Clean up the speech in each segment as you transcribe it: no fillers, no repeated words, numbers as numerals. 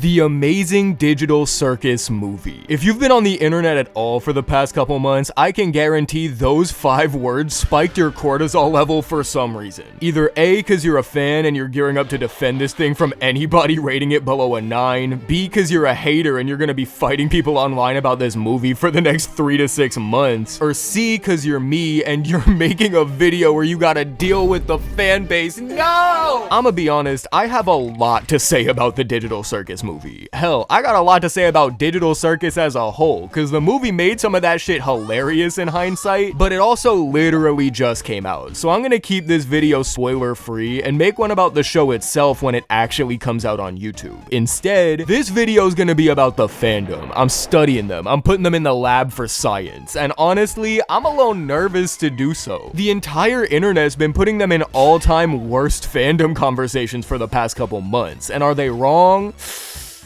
the amazing Digital Circus movie. If you've been on the internet at all for the past couple months, I can guarantee those 5 words spiked your cortisol level for some reason. Either A, because you're a fan and you're gearing up to defend this thing from anybody rating it below a 9, B, because you're a hater and you're gonna be fighting people online about this movie for the next 3 to 6 months, or C, because you're me and you're making a video where you gotta deal with the fan base. No! I'ma be honest, I have a lot to say about the Digital Circus movie. Hell, I got a lot to say about Digital Circus as a whole, because the movie made some of that shit hilarious in hindsight, but it also literally just came out. So I'm gonna keep this video spoiler free and make one about the show itself when it actually comes out on YouTube. Instead, this video is gonna be about the fandom. I'm studying them, I'm putting them in the lab for science, and honestly, I'm a little nervous to do so. The entire internet's been putting them in all-time worst fandom conversations for the past couple months, and are they wrong?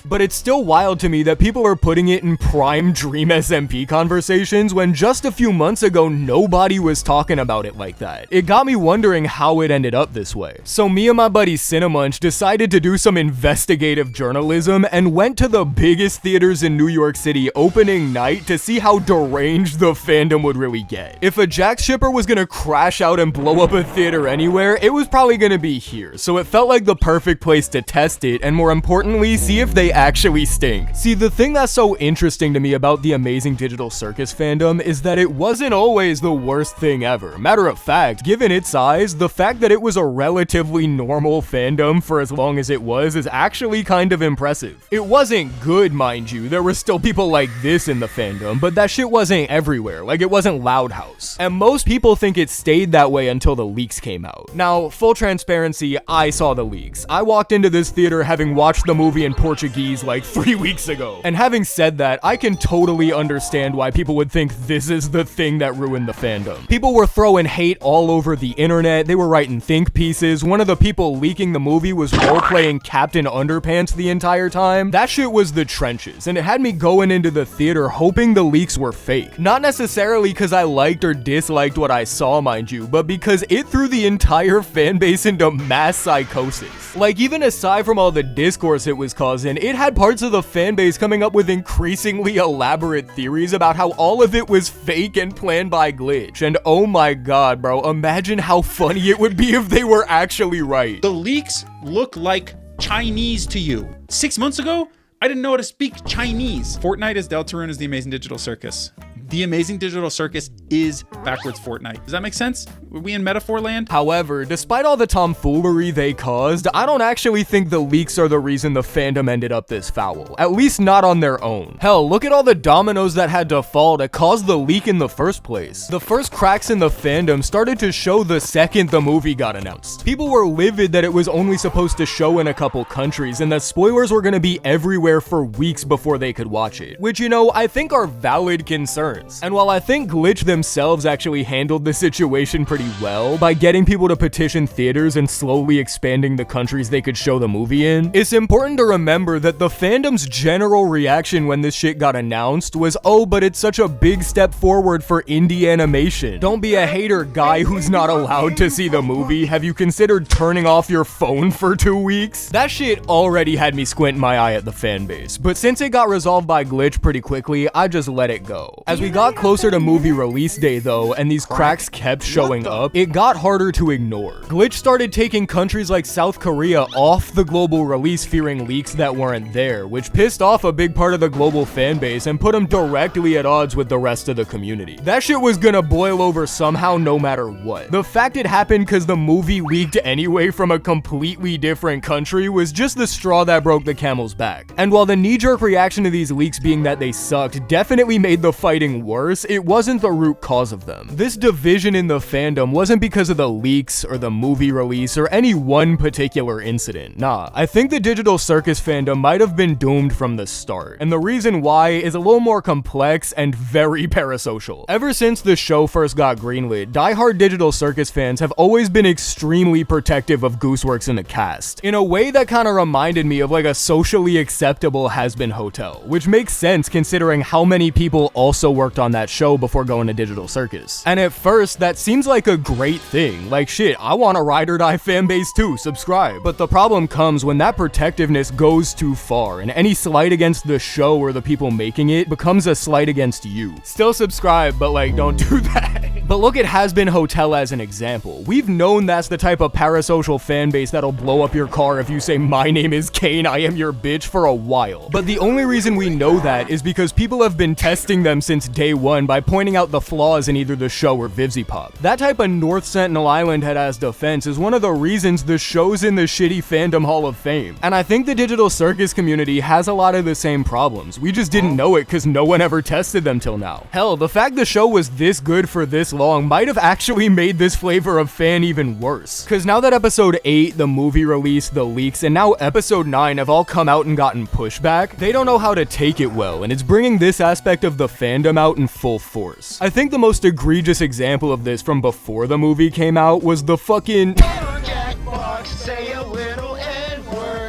But it's still wild to me that people are putting it in prime Dream SMP conversations when just a few months ago nobody was talking about it like that. It got me wondering how it ended up this way. So me and my buddy Cinemunch decided to do some investigative journalism and went to the biggest theaters in New York City opening night to see how deranged the fandom would really get. If a jack shipper was gonna crash out and blow up a theater anywhere, it was probably gonna be here. So it felt like the perfect place to test it, and more importantly, see if they actually stink. See, the thing that's so interesting to me about the amazing Digital Circus fandom is that it wasn't always the worst thing ever. Matter of fact, given its size, the fact that it was a relatively normal fandom for as long as it was is actually kind of impressive. It wasn't good, mind you. There were still people like this in the fandom, but that shit wasn't everywhere. Like, it wasn't Loud House. And most people think it stayed that way until the leaks came out. Now, full transparency, I saw the leaks. I walked into this theater having watched the movie in Portuguese like 3 weeks ago. And having said that, I can totally understand why people would think this is the thing that ruined the fandom. People were throwing hate all over the internet, they were writing think pieces. One of the people leaking the movie was role-playing Captain Underpants the entire time. That shit was the trenches, and it had me going into the theater hoping the leaks were fake. Not necessarily because I liked or disliked what I saw, mind you, but because it threw the entire fan base into mass psychosis. Like, even aside from all the discourse it was causing, it had parts of the fanbase coming up with increasingly elaborate theories about how all of it was fake and planned by Glitch. And oh my god, bro, imagine how funny it would be if they were actually right. The leaks look like Chinese to you. 6 months ago, I didn't know how to speak Chinese. Fortnite is Deltarune is the Amazing Digital Circus. The Amazing Digital Circus is backwards Fortnite. Does that make sense? Were we in metaphor land? However, despite all the tomfoolery they caused, I don't actually think the leaks are the reason the fandom ended up this foul. At least not on their own. Hell, look at all the dominoes that had to fall to cause the leak in the first place. The first cracks in the fandom started to show the second the movie got announced. People were livid that it was only supposed to show in a couple countries and that spoilers were gonna be everywhere for weeks before they could watch it. Which, you know, I think are valid concerns. And while I think Glitch themselves actually handled the situation pretty well by getting people to petition theaters and slowly expanding the countries they could show the movie in, it's important to remember that the fandom's general reaction when this shit got announced was, oh, but it's such a big step forward for indie animation. Don't be a hater, guy who's not allowed to see the movie. Have you considered turning off your phone for 2 weeks? That shit already had me squinting my eye at the fanbase, but since it got resolved by Glitch pretty quickly, I just let it go. As we got closer to movie release day though, and these cracks kept showing up, it got harder to ignore. Glitch started taking countries like South Korea off the global release fearing leaks that weren't there, which pissed off a big part of the global fan base and put them directly at odds with the rest of the community. That shit was gonna boil over somehow no matter what. The fact it happened because the movie leaked anyway from a completely different country was just the straw that broke the camel's back. And while the knee-jerk reaction to these leaks being that they sucked definitely made the fighting worse, it wasn't the root cause of them. This division in the fandom wasn't because of the leaks or the movie release or any one particular incident. Nah, I think the Digital Circus fandom might have been doomed from the start, and the reason why is a little more complex and very parasocial. Ever since the show first got greenlit, diehard Digital Circus fans have always been extremely protective of Gooseworks in the cast, in a way that kind of reminded me of like a socially acceptable has-been hotel, which makes sense considering how many people also worked on that show before going to Digital Circus. And at first, that seems like a great thing. Like, shit, I want a ride or die fan base too, subscribe. But the problem comes when that protectiveness goes too far, and any slight against the show or the people making it becomes a slight against you. Still subscribe, but like, don't do that. But look at Has Been Hotel as an example. We've known that's the type of parasocial fan base that'll blow up your car if you say, "My name is Kane, I am your bitch," for a while. But the only reason we know that is because people have been testing them since day one by pointing out the flaws in either the show or VivziePop. That type of North Sentinel Island head ass defense is one of the reasons the show's in the shitty fandom Hall of Fame. And I think the Digital Circus community has a lot of the same problems. We just didn't know it because no one ever tested them till now. Hell, the fact the show was this good for this long might have actually made this flavor of fan even worse. Cause now that episode 8, the movie release, the leaks, and now episode 9 have all come out and gotten pushback, they don't know how to take it well, and it's bringing this aspect of the fandom out in full force. I think the most egregious example of this from before the movie came out was the fucking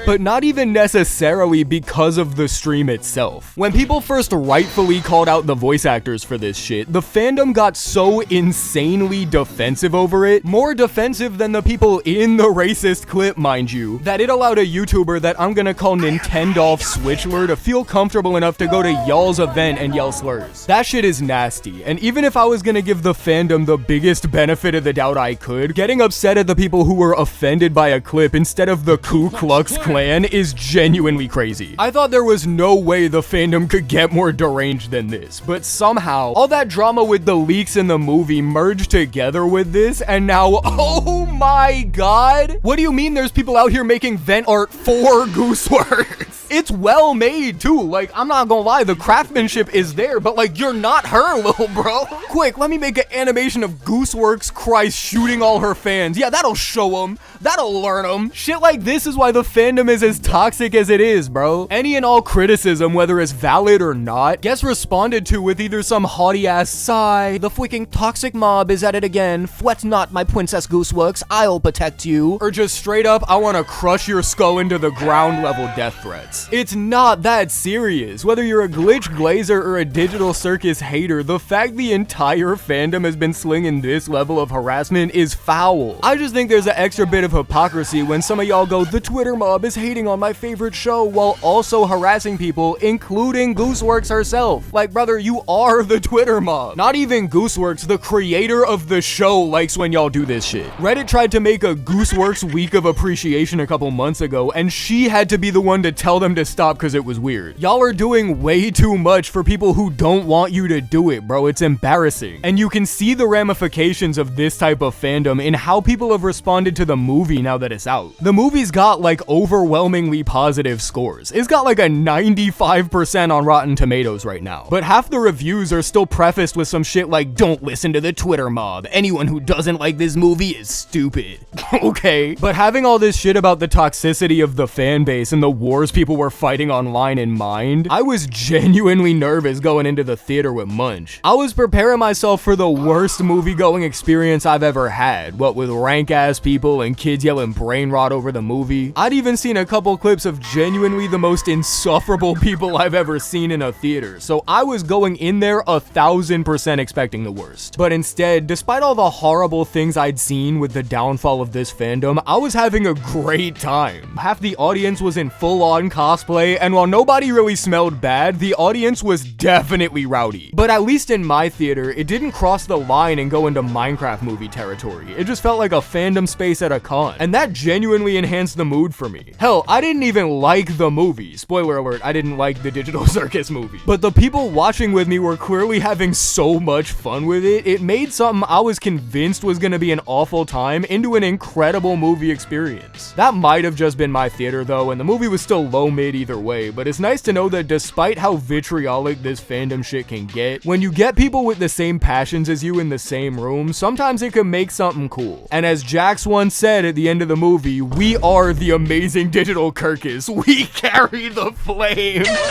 but not even necessarily because of the stream itself. When people first rightfully called out the voice actors for this shit, the fandom got so insanely defensive over it, more defensive than the people in the racist clip, mind you, that it allowed a YouTuber that I'm gonna call Nintendolf Switchler to feel comfortable enough to go to y'all's event and yell slurs. That shit is nasty, and even if I was gonna give the fandom the biggest benefit of the doubt I could, getting upset at the people who were offended by a clip instead of the Ku Klux Klan is genuinely crazy. I thought there was no way the fandom could get more deranged than this, but somehow all that drama with the leaks in the movie merged together with this, and now, oh my god, what do you mean there's people out here making vent art for Gooseworks? It's well made too, like, I'm not gonna lie, the craftsmanship is there, but like, you're not her, little bro. Quick, let me make an animation of Gooseworks Christ shooting all her fans. Yeah, that'll show them, that'll learn them. Shit like this is why the fandom is as toxic as it is, bro. Any and all criticism, whether it's valid or not, gets responded to with either some haughty ass sigh, "The freaking toxic mob is at it again, fret not my Princess Gooseworks, I'll protect you," or just straight up, "I wanna crush your skull into the ground" level death threats. It's not that serious. Whether you're a Glitch Glazer or a Digital Circus hater, the fact the entire fandom has been slinging this level of harassment is foul. I just think there's an extra bit of hypocrisy when some of y'all go, "The Twitter mob is hating on my favorite show," while also harassing people, including Gooseworks herself. Like, brother, you are the Twitter mob. Not even Gooseworks, the creator of the show, likes when y'all do this shit. Reddit tried to make a Gooseworks week of appreciation a couple months ago, and she had to be the one to tell them to stop because it was weird. Y'all are doing way too much for people who don't want you to do it, bro. It's embarrassing. And you can see the ramifications of this type of fandom in how people have responded to the movie now that it's out. The movie's got like overwhelmingly positive scores. It's got like a 95% on Rotten Tomatoes right now. But half the reviews are still prefaced with some shit like, "Don't listen to the Twitter mob. Anyone who doesn't like this movie is stupid." Okay. But having all this shit about the toxicity of the fan base and the wars people were fighting online in mind, I was genuinely nervous going into the theater with Munch. I was preparing myself for the worst movie-going experience I've ever had, what with rank-ass people and kids yelling brain rot over the movie. I'd even seen a couple clips of genuinely the most insufferable people I've ever seen in a theater, so I was going in there 1000% expecting the worst. But instead, despite all the horrible things I'd seen with the downfall of this fandom, I was having a great time. Half the audience was in full-on cosplay, and while nobody really smelled bad, the audience was definitely rowdy. But at least in my theater, it didn't cross the line and go into Minecraft movie territory. It just felt like a fandom space at a con, and that genuinely enhanced the mood for me. Hell, I didn't even like the movie. Spoiler alert, I didn't like the Digital Circus movie. But the people watching with me were clearly having so much fun with it, it made something I was convinced was gonna be an awful time into an incredible movie experience. That might have just been my theater though, and the movie was still low mid either way, but it's nice to know that despite how vitriolic this fandom shit can get, when you get people with the same passions as you in the same room, sometimes it can make something cool. And as Jax once said at the end of the movie, we are the amazing Digital Circus. We carry the flame.